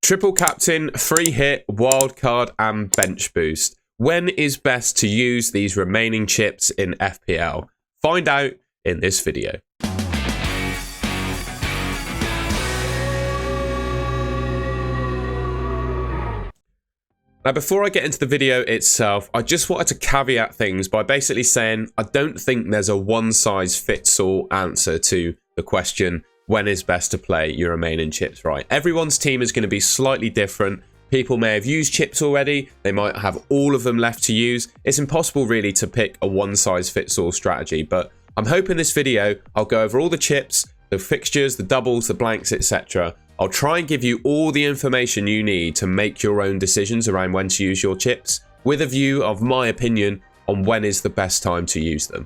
Triple captain, free hit, wildcard, and bench boost. When is best to use these remaining chips in FPL? Find out in this video. Now, before I get into the video itself, I just wanted to caveat things by basically saying I don't think there's a one-size-fits-all answer to the question, when is best to play your remaining chips, right? Everyone's team is going to be slightly different. People may have used chips already. They might have all of them left to use. It's impossible really to pick a one-size-fits-all strategy, but I'm hoping this video, I'll go over all the chips, the fixtures, the doubles, the blanks, etc. I'll try and give you all the information you need to make your own decisions around when to use your chips, with a view of my opinion on when is the best time to use them.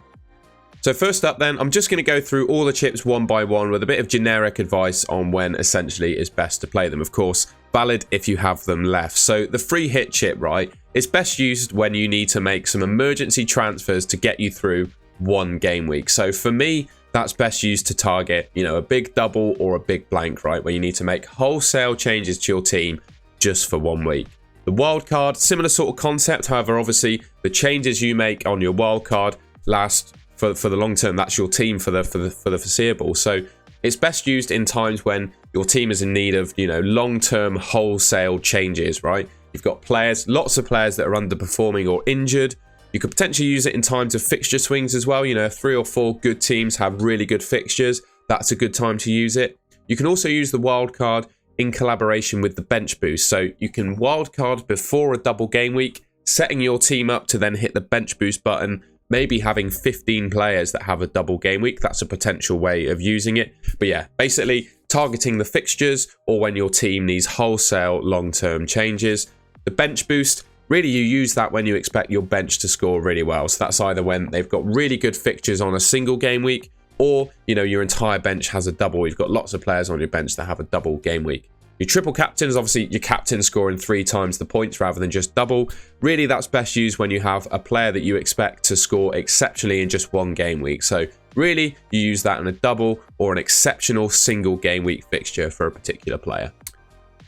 So first up then, I'm just going to go through all the chips one by one with a bit of generic advice on when essentially is best to play them. Of course, valid if you have them left. So the free hit chip, right, is best used when you need to make some emergency transfers to get you through one game week. So for me, that's best used to target, a big double or a big blank, right, where you need to make wholesale changes to your team just for 1 week. The wildcard, similar sort of concept. However, obviously, the changes you make on your wildcard last for the long term. That's your team for the foreseeable. So it's best used in times when your team is in need of, long-term wholesale changes, right? You've got players, lots of players that are underperforming or injured. You could potentially use it in times of fixture swings as well. 3 or 4 good teams have really good fixtures. That's a good time to use it. You can also use the wildcard in collaboration with the bench boost. So you can wildcard before a double game week, setting your team up to then hit the bench boost button, maybe having 15 players that have a double game week. That's a potential way of using it. But yeah, basically targeting the fixtures or when your team needs wholesale long-term changes. The bench boost, really, you use that when you expect your bench to score really well. So that's either when they've got really good fixtures on a single game week, or, your entire bench has a double. You've got lots of players on your bench that have a double game week. Your triple captain is obviously your captain scoring 3 times the points rather than just double. Really, that's best used when you have a player that you expect to score exceptionally in just 1 game week. So really, you use that in a double or an exceptional single game week fixture for a particular player.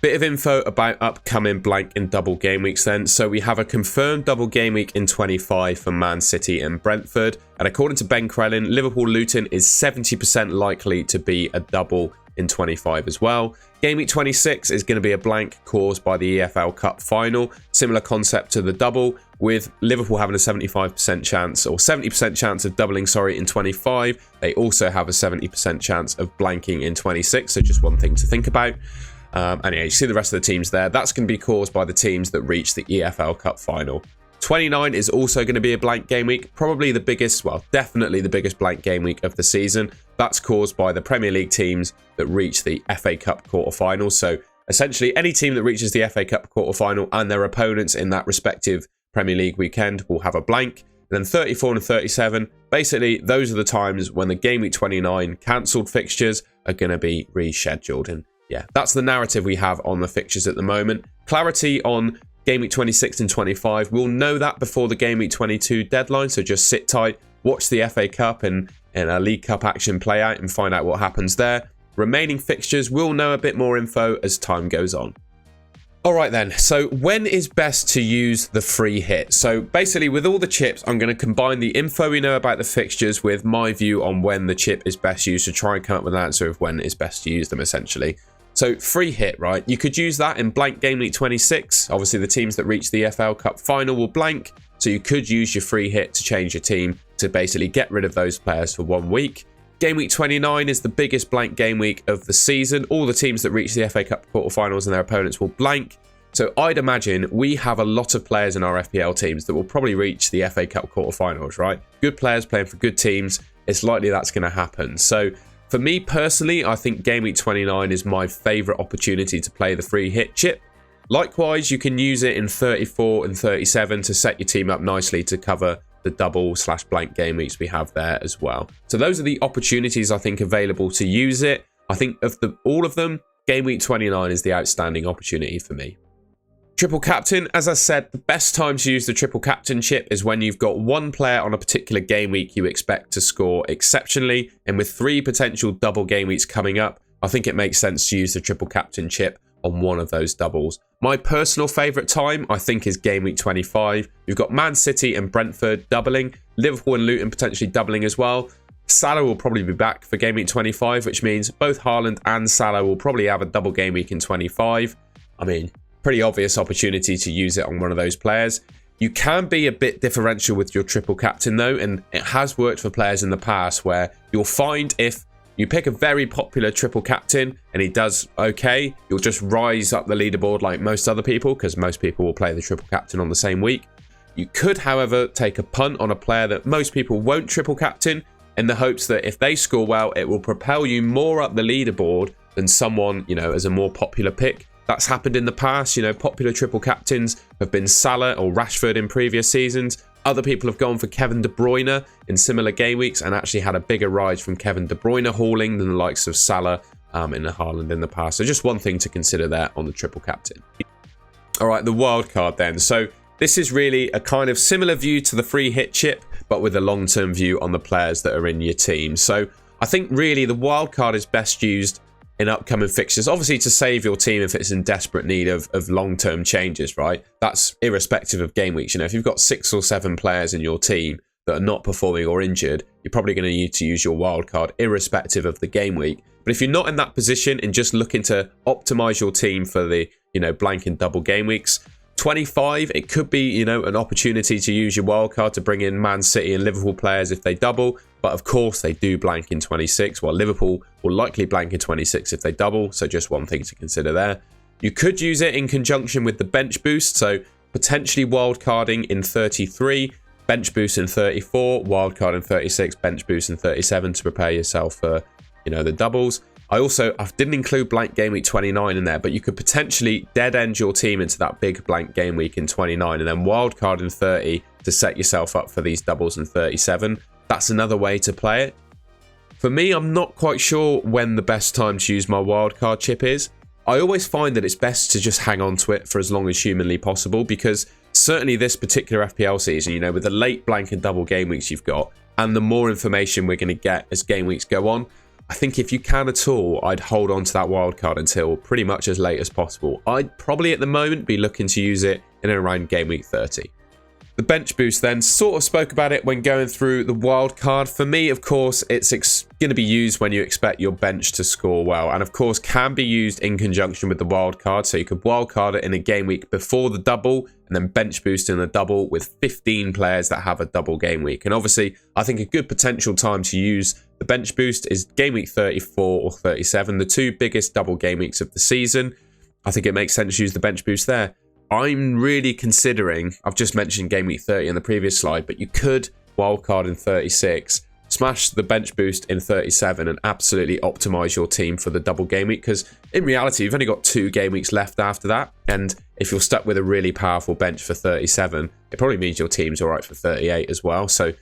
Bit of info about upcoming blank and double game weeks then. So we have a confirmed double game week in 25 for Man City and Brentford. And according to Ben Crellin, Liverpool-Luton is 70% likely to be a double in 25 as well. Game week 26 is going to be a blank caused by the EFL Cup final. Similar concept to the double, with Liverpool having a 75% chance or 70% chance of doubling, in 25. They also have a 70% chance of blanking in 26. So just one thing to think about. Anyway, you see the rest of the teams there. That's going to be caused by the teams that reach the EFL Cup final. 29 is also going to be a blank game week. Probably the biggest, well, definitely the biggest blank game week of the season. That's caused by the Premier League teams that reach the FA Cup quarterfinals. So essentially, any team that reaches the FA Cup quarterfinal and their opponents in that respective Premier League weekend will have a blank. And then 34 and 37, basically, those are the times when the game week 29 cancelled fixtures are going to be rescheduled. And yeah, that's the narrative we have on the fixtures at the moment. Clarity on game week 26 and 25. We'll know that before the game week 22 deadline, so just sit tight, watch the FA Cup and a League Cup action play out and find out what happens there. Remaining fixtures, we'll know a bit more info as time goes on. All right then, so when is best to use the free hit? So basically with all the chips, I'm going to combine the info we know about the fixtures with my view on when the chip is best used to try and come up with an answer of when it's best to use them essentially. So free hit, right? You could use that in blank game week 26. Obviously, the teams that reach the EFL Cup final will blank. So you could use your free hit to change your team to basically get rid of those players for 1 week. Game week 29 is the biggest blank game week of the season. All the teams that reach the FA Cup quarterfinals and their opponents will blank. So I'd imagine we have a lot of players in our FPL teams that will probably reach the FA Cup quarterfinals, right? Good players playing for good teams. It's likely that's going to happen. So for me personally, I think game week 29 is my favourite opportunity to play the free hit chip. Likewise, you can use it in 34 and 37 to set your team up nicely to cover the double/blank game weeks we have there as well. So those are the opportunities I think available to use it. I think of all of them, game week 29 is the outstanding opportunity for me. Triple captain, as I said, the best time to use the triple captain chip is when you've got one player on a particular game week you expect to score exceptionally, and with 3 potential double game weeks coming up, I think it makes sense to use the triple captain chip on one of those doubles. My personal favourite time, I think, is game week 25. You've got Man City and Brentford doubling, Liverpool and Luton potentially doubling as well. Salah will probably be back for game week 25, which means both Haaland and Salah will probably have a double game week in 25. I mean, pretty obvious opportunity to use it on one of those players. You can be a bit differential with your triple captain though, and it has worked for players in the past where you'll find if you pick a very popular triple captain and he does okay, you'll just rise up the leaderboard like most other people, because most people will play the triple captain on the same week. You could, however, take a punt on a player that most people won't triple captain, in the hopes that if they score well, it will propel you more up the leaderboard than someone, you know, as a more popular pick. That's happened in the past. You know, popular triple captains have been Salah or Rashford in previous seasons. Other people have gone for Kevin De Bruyne in similar game weeks and actually had a bigger rise from Kevin De Bruyne hauling than the likes of Salah and Haaland in the past. So just one thing to consider there on the triple captain. All right, the wild card then. So this is really a kind of similar view to the free hit chip, but with a long-term view on the players that are in your team. So I think really the wild card is best used in upcoming fixtures, obviously to save your team if it's in desperate need of long-term changes, right? That's irrespective of game weeks. You know, if you've got 6 or 7 players in your team that are not performing or injured, you're probably going to need to use your wild card irrespective of the game week. But if you're not in that position and just looking to optimize your team for the, you know, blank and double game weeks, 25, it could be, you know, an opportunity to use your wildcard to bring in Man City and Liverpool players if they double. But of course, they do blank in 26, while Liverpool will likely blank in 26 if they double. So just one thing to consider there. You could use it in conjunction with the bench boost. So potentially wildcarding in 33, bench boost in 34, wildcard in 36, bench boost in 37 to prepare yourself for, you know, the doubles. I didn't include blank game week 29 in there, but you could potentially dead end your team into that big blank game week in 29 and then wildcard in 30 to set yourself up for these doubles in 37. That's another way to play it. For me, I'm not quite sure when the best time to use my wildcard chip is. I always find that it's best to just hang on to it for as long as humanly possible, because certainly this particular FPL season, you know, with the late blank and double game weeks you've got and the more information we're going to get as game weeks go on, I think if you can at all, I'd hold on to that wildcard until pretty much as late as possible. I'd probably at the moment be looking to use it in and around game week 30. The bench boost then, sort of spoke about it when going through the wildcard. For me, of course, it's going to be used when you expect your bench to score well, and of course can be used in conjunction with the wildcard. So you could wildcard it in a game week before the double and then bench boost in the double with 15 players that have a double game week. And obviously, I think a good potential time to use the bench boost is game week 34 or 37, the two biggest double game weeks of the season. I think it makes sense to use the bench boost there. I'm really considering, I've just mentioned game week 30 in the previous slide, but you could wildcard in 36, smash the bench boost in 37 and absolutely optimize your team for the double game week, because in reality, you've only got 2 game weeks left after that. And if you're stuck with a really powerful bench for 37, it probably means your team's all right for 38 as well. So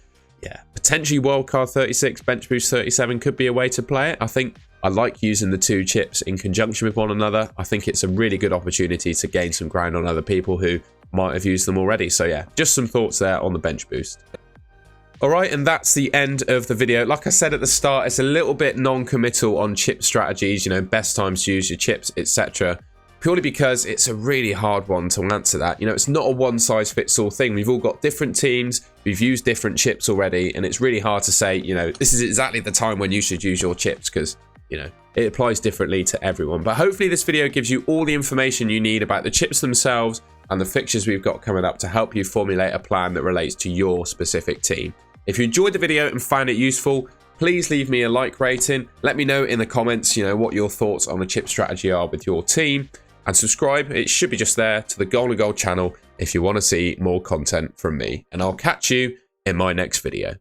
yeah, potentially wildcard 36, bench boost 37 could be a way to play it. I think I like using the 2 chips in conjunction with one another. I think it's a really good opportunity to gain some ground on other people who might have used them already. So yeah, just some thoughts there on the bench boost. All right, and that's the end of the video. Like I said at the start, it's a little bit non-committal on chip strategies, you know, best times to use your chips, etc. Purely because it's a really hard one to answer that. You know, it's not a one-size-fits-all thing. We've all got different teams, we've used different chips already, and it's really hard to say, you know, this is exactly the time when you should use your chips, because, you know, it applies differently to everyone. But hopefully this video gives you all the information you need about the chips themselves and the fixtures we've got coming up to help you formulate a plan that relates to your specific team. If you enjoyed the video and found it useful, please leave me a like rating. Let me know in the comments, you know, what your thoughts on the chip strategy are with your team. And subscribe, it should be just there, to the Goal and Gold channel if you want to see more content from me. And I'll catch you in my next video.